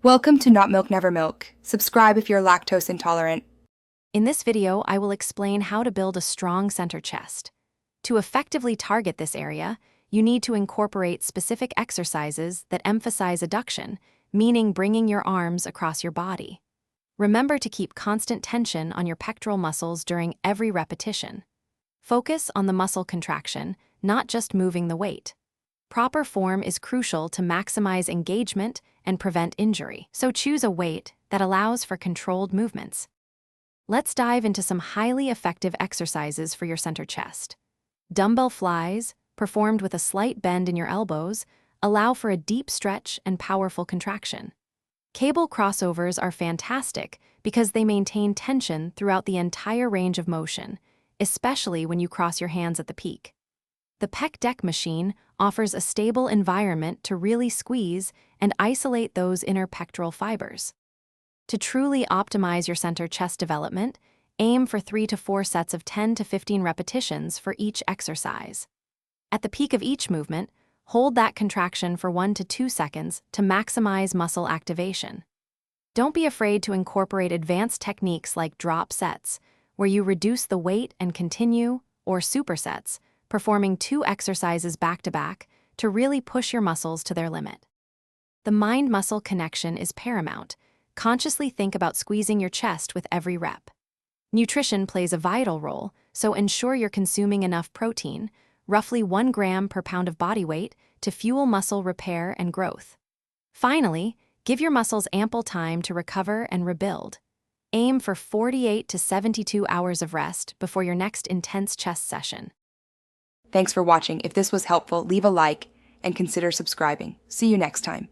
Welcome to Not Milk Never Milk. Subscribe if you're lactose intolerant. In this video, I will explain how to build a strong center chest. To effectively target this area, you need to incorporate specific exercises that emphasize adduction, meaning bringing your arms across your body. Remember to keep constant tension on your pectoral muscles during every repetition. Focus on the muscle contraction, not just moving the weight. Proper form is crucial to maximize engagement and prevent injury, so choose a weight that allows for controlled movements. Let's dive into some highly effective exercises for your center chest. Dumbbell flies, performed with a slight bend in your elbows, allow for a deep stretch and powerful contraction. Cable crossovers are fantastic because they maintain tension throughout the entire range of motion, especially when you cross your hands at the peak. The pec deck machine offers a stable environment to really squeeze and isolate those inner pectoral fibers. To truly optimize your center chest development, aim for 3 to 4 sets of 10 to 15 repetitions for each exercise. At the peak of each movement, hold that contraction for 1 to 2 seconds to maximize muscle activation. Don't be afraid to incorporate advanced techniques like drop sets, where you reduce the weight and continue, or supersets, performing 2 exercises back-to-back to really push your muscles to their limit. The mind-muscle connection is paramount. Consciously think about squeezing your chest with every rep. Nutrition plays a vital role, so ensure you're consuming enough protein, roughly 1 gram per pound of body weight, to fuel muscle repair and growth. Finally, give your muscles ample time to recover and rebuild. Aim for 48 to 72 hours of rest before your next intense chest session. Thanks for watching. If this was helpful, leave a like and consider subscribing. See you next time.